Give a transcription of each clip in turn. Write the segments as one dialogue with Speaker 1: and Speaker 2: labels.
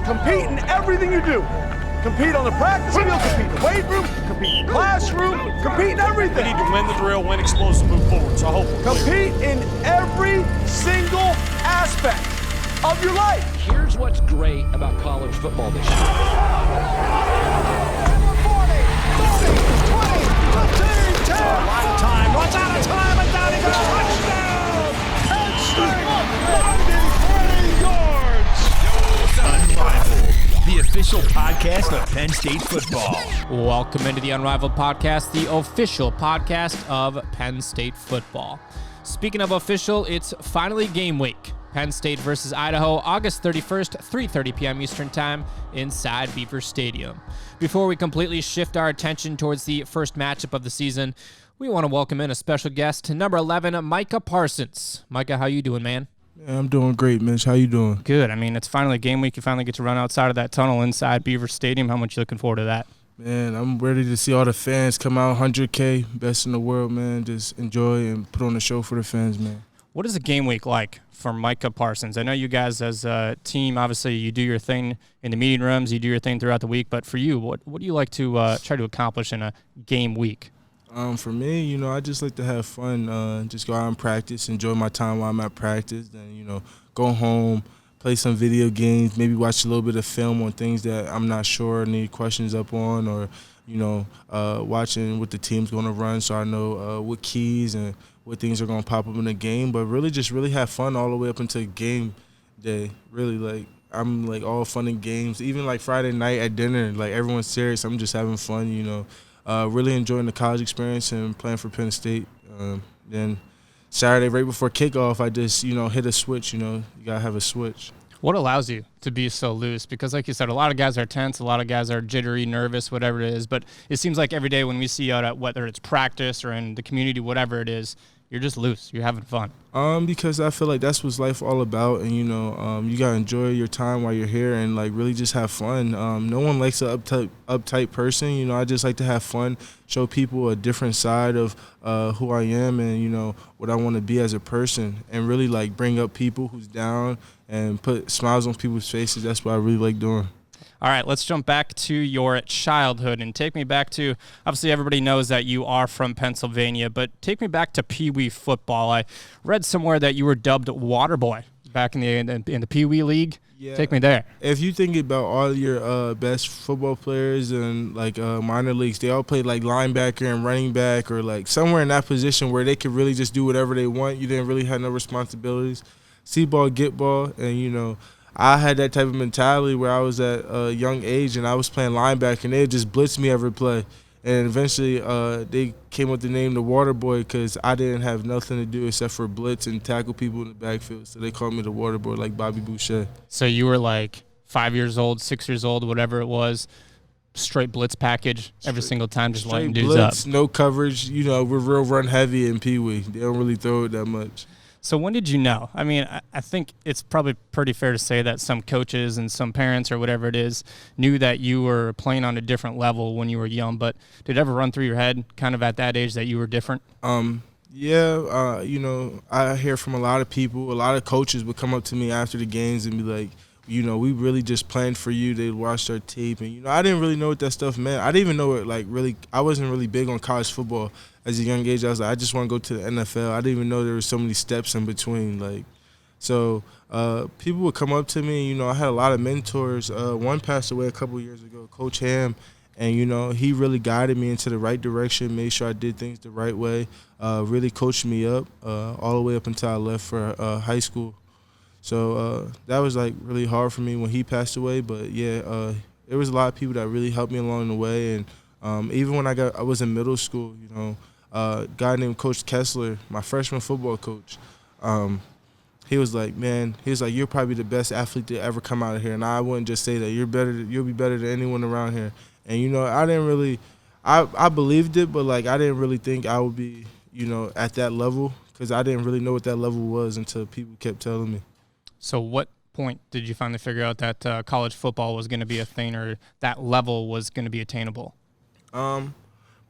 Speaker 1: Compete in everything you do. Compete on the practice field, compete in the weight room, compete in the classroom, compete in everything.
Speaker 2: We need to win the drill, win explosive, move forward. So I hope
Speaker 1: compete in every single aspect of your life.
Speaker 3: Here's what's great about college football this year.
Speaker 1: 40, 30, 20, 15, 10.
Speaker 2: A lot of time. Runs out of time, and down he goes. Touchdown!
Speaker 1: Penn State, 93 yards.
Speaker 4: Unrivaled, the official podcast of Penn State football.
Speaker 5: Welcome into the Unrivaled podcast, the official podcast of Penn State football. Speaking of official, it's finally game week. Penn State versus Idaho, August 31st, 3:30 p.m. Eastern Time inside Beaver Stadium. Before we completely shift our attention towards the first matchup of the season, we want to welcome in a special guest to number 11, Micah Parsons. Micah, how you doing, man?
Speaker 6: Yeah, I'm doing great, Mitch. How you doing?
Speaker 5: Good. I mean, it's finally game week. You finally get to run outside of that tunnel inside Beaver Stadium. How much you looking forward to that?
Speaker 6: Man, I'm ready to see all the fans come out, 100K, best in the world, man. Just enjoy and put on a show for the fans, man.
Speaker 5: What is a game week like for Micah Parsons? I know you guys as a team, obviously you do your thing in the meeting rooms, you do your thing throughout the week, but for you, what do you like to try to accomplish in a game week?
Speaker 6: For me, I just like to have fun, just go out and practice, enjoy my time while I'm at practice, then, go home, play some video games, maybe watch a little bit of film on things that I'm not sure or need questions up on, or, watching what the team's going to run so I know what keys and what things are going to pop up in the game, but really have fun all the way up until game day. Really, I'm all fun and games. Even Friday night at dinner, everyone's serious. I'm just having fun, really enjoying the college experience and playing for Penn State. Then Saturday, right before kickoff, I just, hit a switch. You got to have a switch.
Speaker 5: What allows you to be so loose? Because like you said, a lot of guys are tense, a lot of guys are jittery, nervous, whatever it is. But it seems like every day when we see you out at whether it's practice or in the community, whatever it is, you're just loose. You're having fun.
Speaker 6: Because I feel like that's what life all about. And, you got to enjoy your time while you're here and, really just have fun. No one likes an uptight person. I just like to have fun, show people a different side of who I am and, what I want to be as a person, and really, bring up people who's down and put smiles on people's faces. That's what I really like doing.
Speaker 5: All right, let's jump back to your childhood and take me back to, obviously everybody knows that you are from Pennsylvania, but take me back to Pee Wee football. I read somewhere that you were dubbed Water Boy back in the Pee Wee League. Yeah. Take me there.
Speaker 6: If you think about all your best football players in minor leagues, they all played linebacker and running back or somewhere in that position where they could really just do whatever they want. You didn't really have no responsibilities. See ball, get ball, and I had that type of mentality where I was at a young age and I was playing linebacker and they'd just blitz me every play. And eventually they came up with the name the Water Boy because I didn't have nothing to do except for blitz and tackle people in the backfield. So they called me the Water Boy like Bobby Boucher.
Speaker 5: So you were 5 years old, 6 years old, whatever it was, straight blitz package every single time, just lighting dudes
Speaker 6: blitz,
Speaker 5: up.
Speaker 6: No coverage. We're real run heavy in Pee Wee. They don't really throw it that much.
Speaker 5: So when did you know? I mean, I think it's probably pretty fair to say that some coaches and some parents or whatever it is knew that you were playing on a different level when you were young, but did it ever run through your head kind of at that age that you were different?
Speaker 6: Yeah, I hear from a lot of people, a lot of coaches would come up to me after the games and be like, we really just planned for you. They'd watch our tape. And, I didn't really know what that stuff meant. I didn't even know it, I wasn't really big on college football. As a young age, I was like, I just want to go to the NFL. I didn't even know there were so many steps in between. So people would come up to me. I had a lot of mentors. One passed away a couple years ago, Coach Ham. And, he really guided me into the right direction, made sure I did things the right way, really coached me up all the way up until I left for high school. So that was really hard for me when he passed away. But yeah, there was a lot of people that really helped me along the way. And even when I was in middle school, a guy named Coach Kessler, my freshman football coach, he was like, you're probably the best athlete to ever come out of here. And I wouldn't just say that. You'll be better than anyone around here. And I didn't really, I believed it, but I didn't really think I would be, at that level because I didn't really know what that level was until people kept telling me.
Speaker 5: So what point did you finally figure out that college football was going to be a thing or that level was going to be attainable?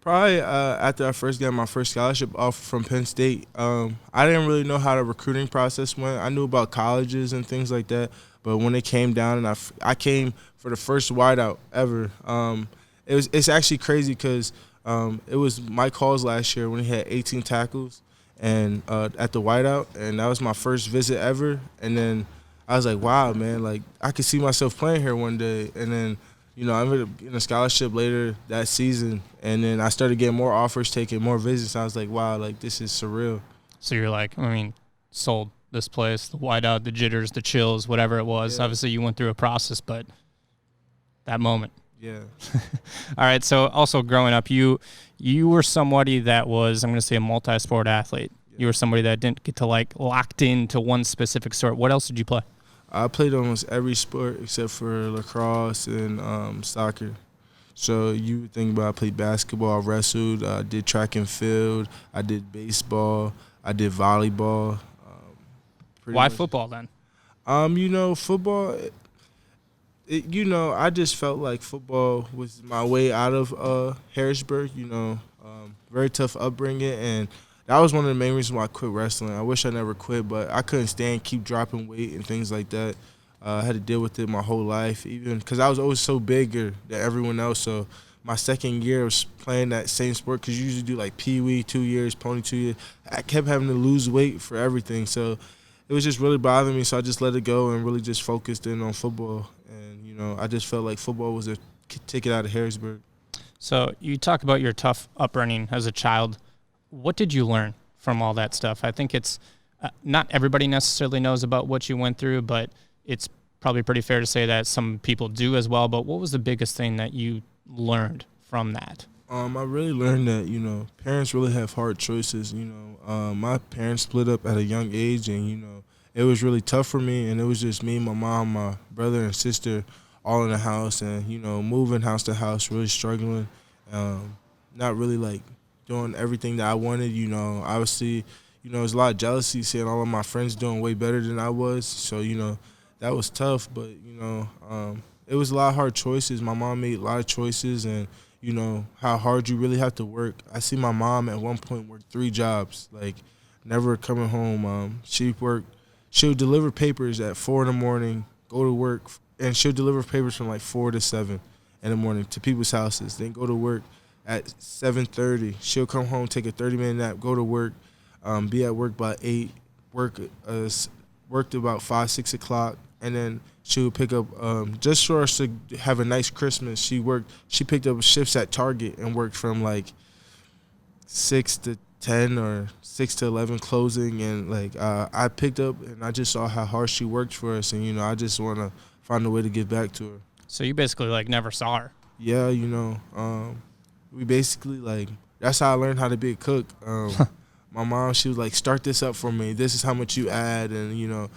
Speaker 6: Probably after I first got my first scholarship offer from Penn State. I didn't really know how the recruiting process went. I knew about colleges and things like that, But when it came down and I came for the first wideout ever, it's actually crazy because it was Mike Hall's last year when he had 18 tackles and at the wideout, and that was my first visit ever. And then I was like, wow, man, like I could see myself playing here one day. And then, you know, I ended up getting a scholarship later that season, and then I started getting more offers, taking more visits. I was like, wow, like this is surreal.
Speaker 5: So you're like, I mean, sold this place, the whiteout, the jitters, the chills, whatever it was.
Speaker 6: Yeah.
Speaker 5: Obviously, you went through a process, but that moment.
Speaker 6: Yeah.
Speaker 5: All right. So also growing up, you were somebody that was, I'm going to say, a multi-sport athlete. Yeah. You were somebody that didn't get to like locked into one specific sport. What else did you play?
Speaker 6: I played almost every sport except for lacrosse and soccer. So you would think about I played basketball, I wrestled, I did track and field, I did baseball, I did volleyball.
Speaker 5: Why football then?
Speaker 6: You know, football. I just felt like football was my way out of Harrisburg. You know, very tough upbringing, and that was one of the main reasons why I quit wrestling. I wish I never quit, but I couldn't keep dropping weight and things like that. I had to deal with it my whole life, even because I was always so bigger than everyone else. So my second year I was playing that same sport because you usually do like Pee-wee 2 years, Pony 2 years. I kept having to lose weight for everything. So it was just really bothering me. So I just let it go and really just focused in on football. And, you know, I just felt like football was a ticket out of Harrisburg.
Speaker 5: So you talk about your tough upbringing as a child. What did you learn from all that stuff? I think it's not everybody necessarily knows about what you went through, but it's probably pretty fair to say that some people do as well. But what was the biggest thing that you learned from that?
Speaker 6: I really learned that, you know, parents really have hard choices. You know, my parents split up at a young age, and, you know, it was really tough for me. And it was just me, my mom, my brother and sister all in the house, and, you know, moving house to house, really struggling, not really, like, doing everything that I wanted. You know, obviously, you know, there's a lot of jealousy seeing all of my friends doing way better than I was. So, you know, that was tough. But, you know, it was a lot of hard choices. My mom made a lot of choices, and, you know, how hard you really have to work. I see my mom at one point work 3 jobs, like never coming home. She'll deliver papers at 4 in the morning, go to work, and she'll deliver papers from like 4 to 7 in the morning to people's houses, then go to work at 7:30. She'll come home, take a 30-minute nap, go to work, be at work by 8, worked about 5, 6 o'clock, and then she would pick up, just for us to have a nice Christmas, she picked up shifts at Target and worked from like 6 to 10 or 6 to 11 closing. And like I picked up and I just saw how hard she worked for us. And, you know, I just want to find a way to give back to her.
Speaker 5: So you basically like never saw her.
Speaker 6: Yeah, you know, we basically like, that's how I learned how to be a cook. My mom, she was like, start this up for me. This is how much you add. And, you know,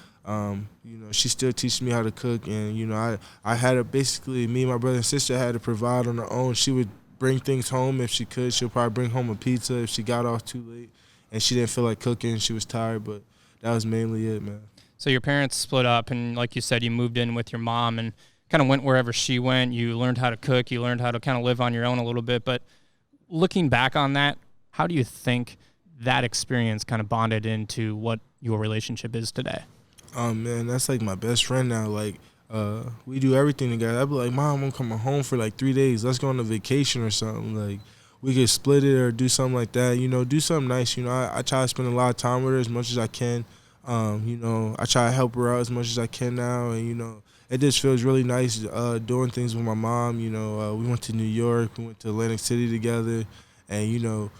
Speaker 6: she still teaches me how to cook. And, you know, I had to basically, me and my brother and sister had to provide on our own. She would bring things home if she could. She'll probably bring home a pizza if she got off too late and she didn't feel like cooking. She was tired, but that was mainly it, man.
Speaker 5: So your parents split up, and like you said, you moved in with your mom and kind of went wherever she went. You learned how to cook. You learned how to kind of live on your own a little bit. But looking back on that, how do you think that experience kind of bonded into what your relationship is today?
Speaker 6: Man, that's like my best friend now. Like, we do everything together. I'd be like, Mom, I'm coming home for like 3 days. Let's go on a vacation or something. Like, we could split it or do something like that. You know, do something nice. You know, I try to spend a lot of time with her as much as I can. You know, I try to help her out as much as I can now. And, you know, it just feels really nice doing things with my mom. You know, we went to New York. We went to Atlantic City together. And, you know,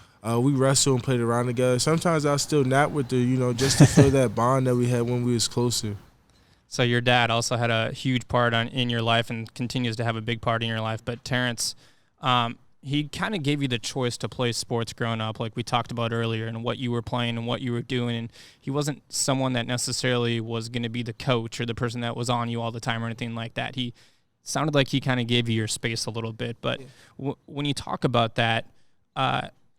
Speaker 6: we wrestled and played around together. Sometimes I'll still nap with her, you know, just to feel that bond that we had when we was closer.
Speaker 5: So your dad also had a huge part in your life and continues to have a big part in your life. But Terrence, he kind of gave you the choice to play sports growing up, like we talked about earlier, and what you were playing and what you were doing. And he wasn't someone that necessarily was going to be the coach or the person that was on you all the time or anything like that. He sounded like he kind of gave you your space a little bit. But when you talk about that,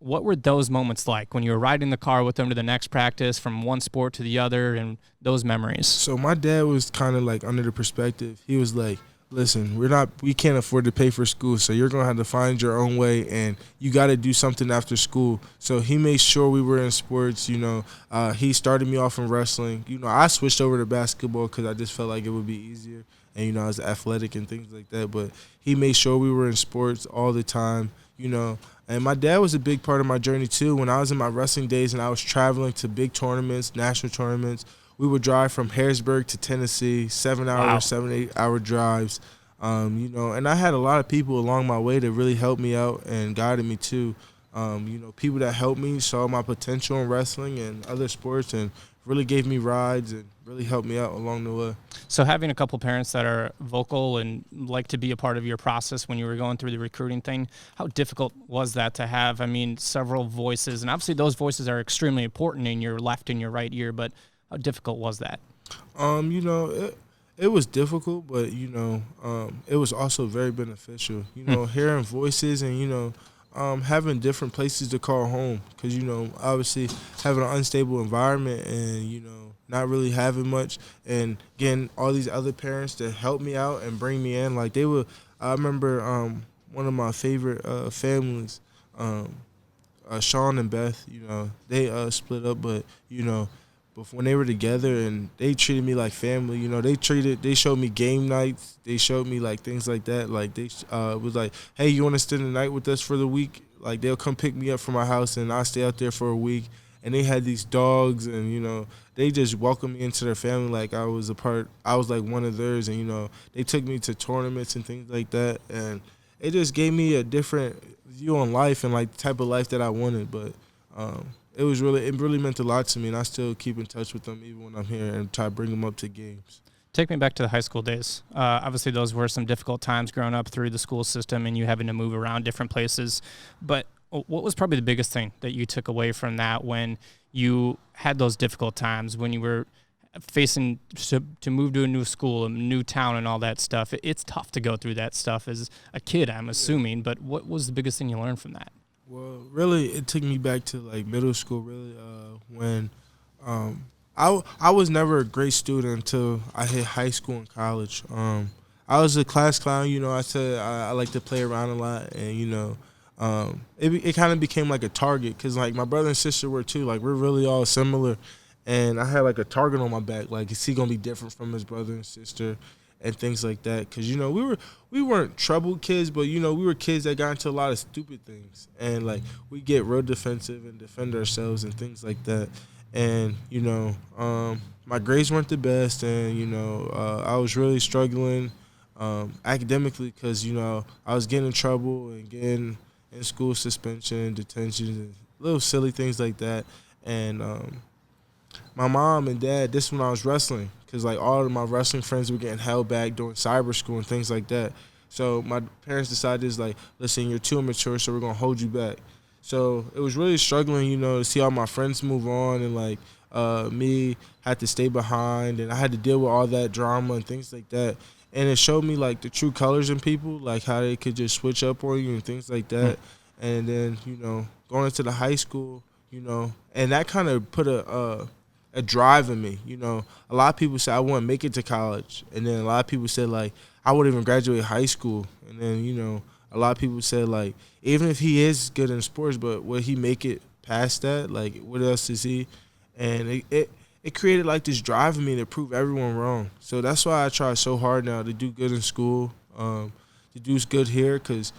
Speaker 5: what were those moments like when you were riding the car with him to the next practice from one sport to the other and those memories?
Speaker 6: So my dad was kind of like under the perspective. He was like, listen, we can't afford to pay for school, so you're going to have to find your own way, and you got to do something after school. So he made sure we were in sports, he started me off in wrestling. I switched over to basketball because I just felt like it would be easier, and, I was athletic and things like that. But he made sure we were in sports all the time, And my dad was a big part of my journey, too. When I was in my wrestling days and I was traveling to big tournaments, national tournaments, we would drive from Harrisburg to Tennessee, 7-8 hour drives, and I had a lot of people along my way that really helped me out and guided me too. People that helped me, saw my potential in wrestling and other sports, and really gave me rides and really helped me out along the way.
Speaker 5: So having a couple parents that are vocal and like to be a part of your process when you were going through the recruiting thing, how difficult was that to have? I mean, several voices, and obviously those voices are extremely important in your left and your right ear, but how difficult was that?
Speaker 6: It was difficult, but, it was also very beneficial. Hearing voices and, having different places to call home because, obviously having an unstable environment and, not really having much and getting all these other parents to help me out and bring me in. Like I remember one of my favorite families, Sean and Beth, they split up, but, but when they were together and they treated me like family, they showed me game nights. They showed me like things like that. Like they was like, hey, you want to spend the night with us for the week? Like they'll come pick me up from my house and I'll stay out there for a week. And they had these dogs and, they just welcomed me into their family like I was like one of theirs. And, they took me to tournaments and things like that. And it just gave me a different view on life and like the type of life that I wanted. But, it really meant a lot to me, and I still keep in touch with them even when I'm here and try to bring them up to games.
Speaker 5: Take me back to the high school days. Obviously, those were some difficult times growing up through the school system and you having to move around different places. But what was probably the biggest thing that you took away from that when you had those difficult times, when you were facing to move to a new school, a new town and all that stuff? It's tough to go through that stuff as a kid, I'm assuming. But what was the biggest thing you learned from that?
Speaker 6: Well, really, it took me back to, like, middle school, really, when I was never a great student until I hit high school and college. I was a class clown, I said I like to play around a lot, and, it kind of became like a target because, like, my brother and sister were too. Like, we're really all similar, and I had, like, a target on my back. Like, is he going to be different from his brother and sister? And things like that, because we weren't troubled kids, but we were kids that got into a lot of stupid things, and like we get real defensive and defend ourselves and things like that. And my grades weren't the best, and I was really struggling academically because I was getting in trouble and getting in school suspension, detention, and little silly things like that. And my mom and dad, this is when I was wrestling. Because, like, all of my wrestling friends were getting held back during cyber school and things like that. So my parents decided, like, listen, you're too immature, so we're going to hold you back. So it was really struggling, to see all my friends move on and, like, me had to stay behind. And I had to deal with all that drama and things like that. And it showed me, like, the true colors in people, like how they could just switch up on you and things like that. And then, going into the high school, and that kind of put a drive in me. A lot of people said I wouldn't make it to college, and then a lot of people said like I wouldn't even graduate high school, and then a lot of people said like even if he is good in sports, but will he make it past that? Like what else is he? And it created like this drive in me to prove everyone wrong. So that's why I try so hard now to do good in school, to do good here, because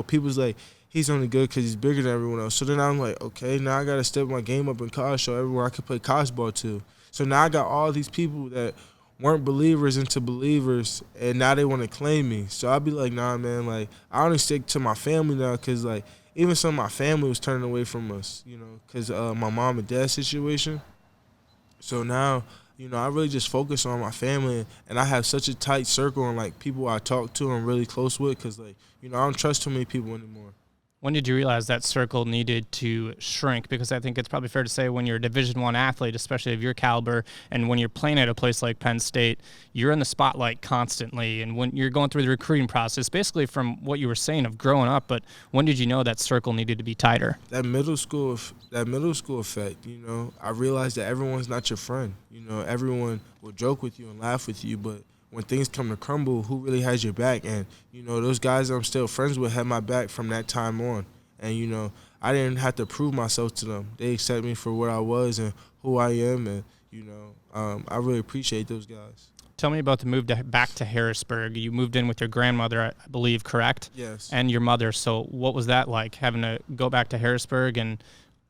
Speaker 6: people's like, he's only good because he's bigger than everyone else. So then I'm like, okay, now I got to step my game up in college, show everyone I can play college ball too. So now I got all these people that weren't believers into believers, and now they want to claim me. So I'll be like, nah, man, like, I only stick to my family now because, like, even some of my family was turning away from us, because my mom and dad situation. So now, I really just focus on my family, and I have such a tight circle and, like, people I talk to and really close with because, like, I don't trust too many people anymore.
Speaker 5: When did you realize that circle needed to shrink? Because I think it's probably fair to say when you're a Division I athlete, especially of your caliber, and when you're playing at a place like Penn State, you're in the spotlight constantly. And when you're going through the recruiting process, basically from what you were saying of growing up, but when did you know that circle needed to be tighter?
Speaker 6: That middle school effect, I realized that everyone's not your friend. Everyone will joke with you and laugh with you, but when things come to crumble, who really has your back? And, you know, those guys I'm still friends with had my back from that time on. And, you know, I didn't have to prove myself to them. They accept me for what I was and who I am. And, you know, I really appreciate those guys.
Speaker 5: Tell me about the move back to Harrisburg. You moved in with your grandmother, I believe, correct?
Speaker 6: Yes.
Speaker 5: And your mother. So what was that like, having to go back to Harrisburg, and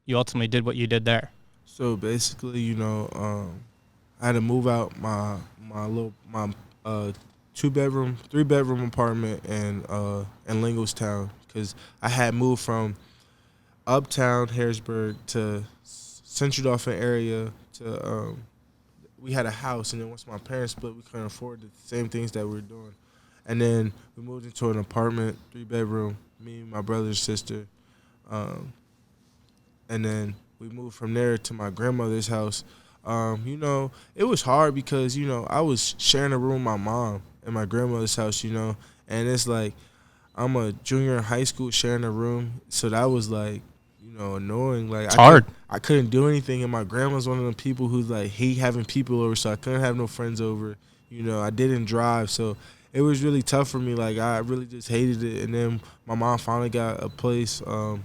Speaker 5: you ultimately did what you did there? So
Speaker 6: basically, you know, I had to move out my 2-bedroom, 3-bedroom apartment in Lingelstown, because I had moved from uptown Harrisburg to Central Dauphin area to we had a house, and then once my parents split, we couldn't afford the same things that we were doing. And then we moved into an apartment, 3-bedroom, me, my brother, and sister. And then we moved from there to my grandmother's house. You know, it was hard because, you know, I was sharing a room with my mom in my grandmother's house, you know. And it's like, I'm a junior in high school sharing a room, so that was like, you know, annoying. Like,
Speaker 5: it's hard.
Speaker 6: I couldn't do anything, and my grandma's one of them people who's like hate having people over, so I couldn't have no friends over. You know, I didn't drive, so it was really tough for me. Like, I really just hated it. And then my mom finally got a place on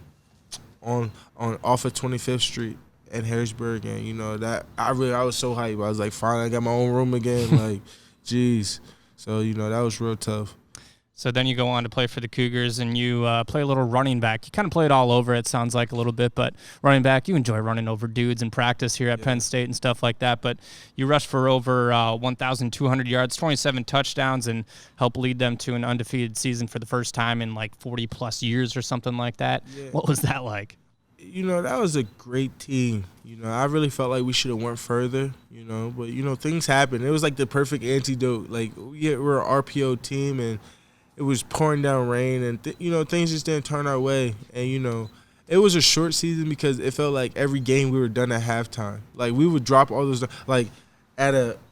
Speaker 6: off of 25th Street in Harrisburg, and you know that I was so hyped. I was like, finally, I got my own room again. Like, jeez. So you know that was real tough. So then you go on to play for the Cougars, and you play a little running back. You kind of played all over, it sounds like, a little bit, but running back, you enjoy running over dudes in practice here at Penn State and stuff like that. But you rushed for over 1,200 yards, 27 touchdowns, and helped lead them to an undefeated season for the first time in like 40-plus years or something like that. Yeah. What was that like? You know, that was a great team. You know, I really felt like we should have went further, you know, but, you know, things happen. It was like the perfect antidote. Like, we're an RPO team, and it was pouring down rain, and, you know, things just didn't turn our way. And, you know, it was a short season because it felt like every game we were done at halftime. Like, we would drop all those – like,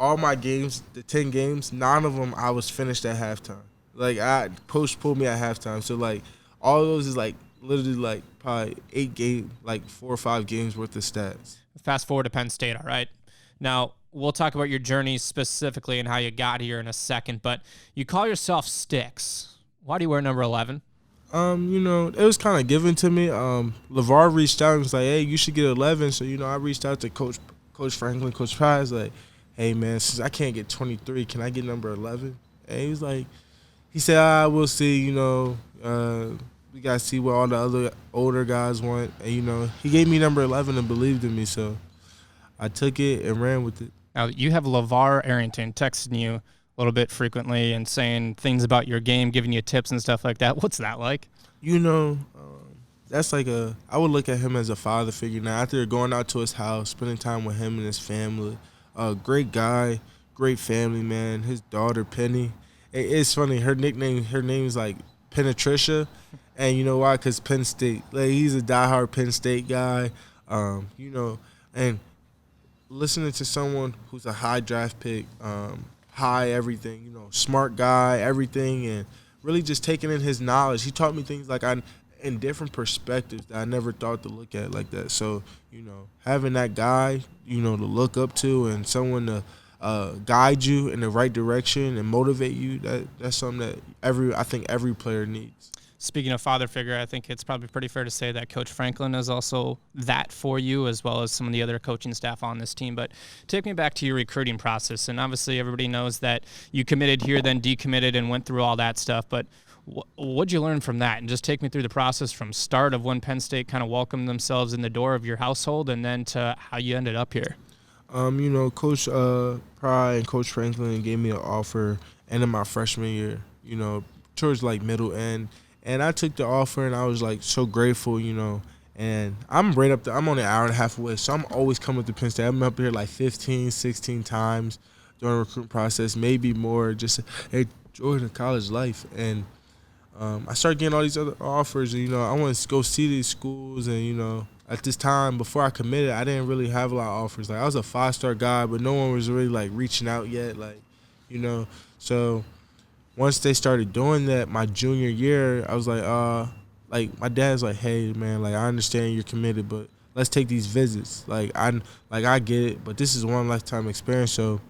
Speaker 6: all my games, the 10 games, 9 of them I was finished at halftime. Like, Coach pulled me at halftime. So, like, all of those is, like, literally, like, probably 8 games, like 4 or 5 games worth of stats. Fast forward to Penn State, all right? Now, we'll talk about your journey specifically and how you got here in a second, but you call yourself Sticks. Why do you wear number 11? You know, it was kind of given to me. LeVar reached out and was like, hey, you should get 11. So, you know, I reached out to Coach Franklin, Coach Price, like, hey, man, since I can't get 23, can I get number 11? And he was like, he said, we'll see, you know, we got to see what all the other older guys want. And, you know, he gave me number 11 and believed in me, so I took it and ran with it. Now, you have LeVar Arrington texting you a little bit frequently and saying things about your game, giving you tips and stuff like that. What's that like? You know, that's like I would look at him as a father figure now. After going out to his house, spending time with him and his family, great guy, great family, man. His daughter, Penny. It's funny, her name is like Penetricia. And you know why? Because Penn State. Like, he's a diehard Penn State guy. You know, and listening to someone who's a high draft pick, high everything, you know, smart guy, everything, and really just taking in his knowledge. He taught me things like in different perspectives that I never thought to look at like that. So, you know, having that guy, you know, to look up to and someone to guide you in the right direction and motivate you, that's something that I think every player needs. Speaking of father figure, I think it's probably pretty fair to say that Coach Franklin is also that for you, as well as some of the other coaching staff on this team. But take me back to your recruiting process. And obviously everybody knows that you committed here, then decommitted, and went through all that stuff. But what'd you learn from that? And just take me through the process from start of when Penn State kind of welcomed themselves in the door of your household, and then to how you ended up here. You know, Coach Pry and Coach Franklin gave me an offer end of my freshman year, you know, towards like middle end. And I took the offer, and I was, like, so grateful, you know. And I'm right up there. I'm only an hour and a half away, so I'm always coming to Penn State. I'm up here like 15, 16 times during the recruiting process, maybe more, just enjoying the college life. And I started getting all these other offers, and, you know, I wanted to go see these schools. And, you know, at this time, before I committed, I didn't really have a lot of offers. Like, I was a 5-star guy, but no one was really, like, reaching out yet, like, you know. So once they started doing that, my junior year, I was like, my dad's like, hey, man, like, I understand you're committed, but let's take these visits. Like, I get it, but this is one lifetime experience. So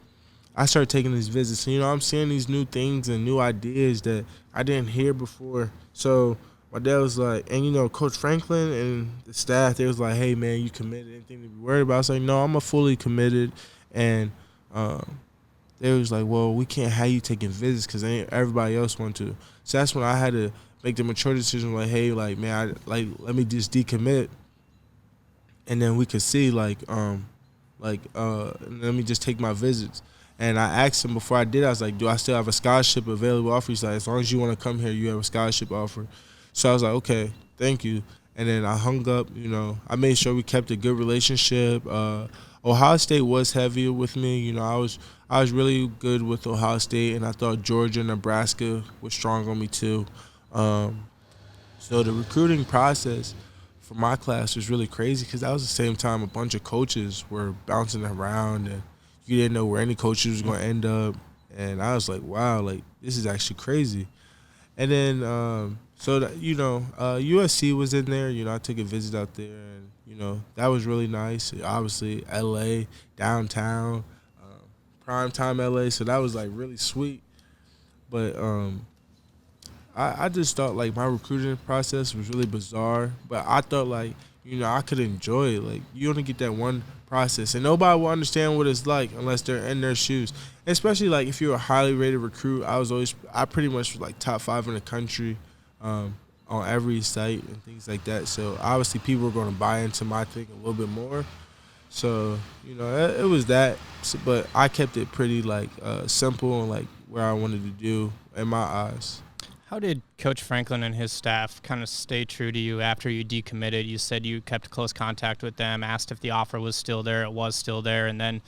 Speaker 6: I started taking these visits. And, I'm seeing these new things and new ideas that I didn't hear before. So my dad was like, and, Coach Franklin and the staff, they was like, hey, man, you committed? Anything to be worried about? I was like, no, I'm fully committed. And they was like, well, we can't have you taking visits because everybody else want to. So that's when I had to make the mature decision, like, hey, like, man, let me just decommit. And then we could see, let me just take my visits. And I asked him before I did, I was like, do I still have a scholarship available offer? He's like, as long as you want to come here, you have a scholarship offer. So I was like, okay, thank you. And then I hung up, I made sure we kept a good relationship. Ohio State was heavier with me. I was really good with Ohio State, and I thought Georgia and Nebraska was strong on me too. So the recruiting process for my class was really crazy because that was the same time a bunch of coaches were bouncing around, and you didn't know where any coaches was going to end up. And I was like, wow, like, this is actually crazy. And then, USC was in there. I took a visit out there, and, that was really nice. Obviously, L.A., downtown, primetime L.A., so that was, like, really sweet. But I just thought, like, my recruiting process was really bizarre. But I thought, like, I could enjoy it. Like, you only get that one process, and nobody will understand what it's like unless they're in their shoes. Especially, like, if you're a highly rated recruit, I pretty much was, like, top 5 in the country on every site and things like that. So, obviously, people are going to buy into my thing a little bit more. So, it was that. But I kept it pretty, like, simple and, like, where I wanted to do in my eyes.
Speaker 5: How did Coach Franklin and his staff kind of stay true to you after you decommitted? You said you kept close contact with them, asked if the offer was still there. It was still there. And then,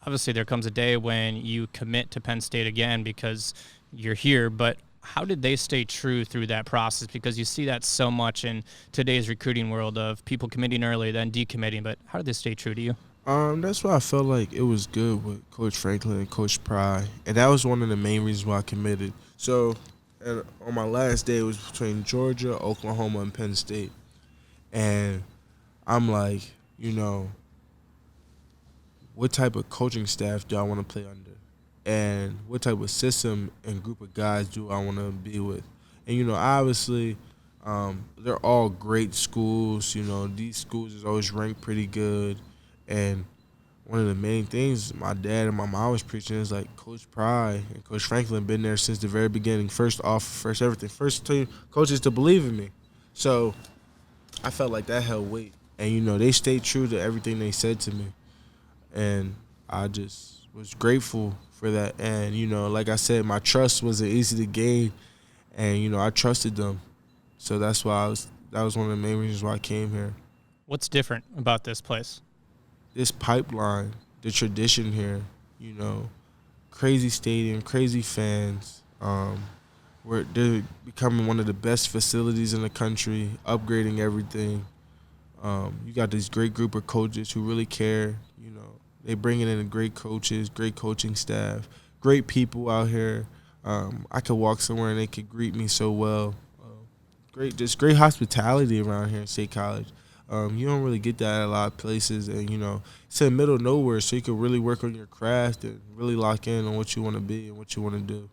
Speaker 5: obviously, there comes a day when you commit to Penn State again because you're here. But how did they stay true through that process? Because you see that so much in today's recruiting world of people committing early, then decommitting. But how did they stay true to you?
Speaker 6: That's why I felt like it was good with Coach Franklin and Coach Pry. And that was one of the main reasons why I committed. So, and on my last day, it was between Georgia, Oklahoma, and Penn State. And I'm like, what type of coaching staff do I want to play under? And what type of system and group of guys do I want to be with? And, obviously, they're all great schools. These schools is always ranked pretty good. And one of the main things my dad and my mom was preaching is, like, Coach Pry and Coach Franklin been there since the very beginning. First offer, first everything. First two coaches to believe in me. So I felt like that held weight. And, they stayed true to everything they said to me. And I just was grateful for that. And, like I said, my trust wasn't easy to gain. And, I trusted them. So that's why that was one of the main reasons why I came here.
Speaker 5: What's different about this place?
Speaker 6: This pipeline, the tradition here, crazy stadium, crazy fans. They're becoming one of the best facilities in the country, upgrading everything. You got this great group of coaches who really care. They bringing in great coaches, great coaching staff, great people out here. I could walk somewhere and they could greet me so well. Great hospitality around here in State College. You don't really get that at a lot of places, and it's in the middle of nowhere, so you can really work on your craft and really lock in on what you want to be and what you want to do.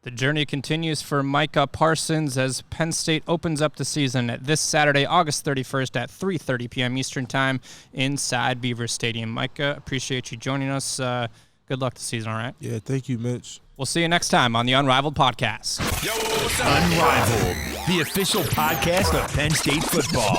Speaker 5: The journey continues for Micah Parsons as Penn State opens up the season this Saturday, August 31st at 3:30 p.m. Eastern Time inside Beaver Stadium. Micah, appreciate you joining us. Good luck this season, all right?
Speaker 6: Yeah, thank you, Mitch.
Speaker 5: We'll see you next time on the Unrivaled Podcast.
Speaker 4: Unrivaled, the official podcast of Penn State football.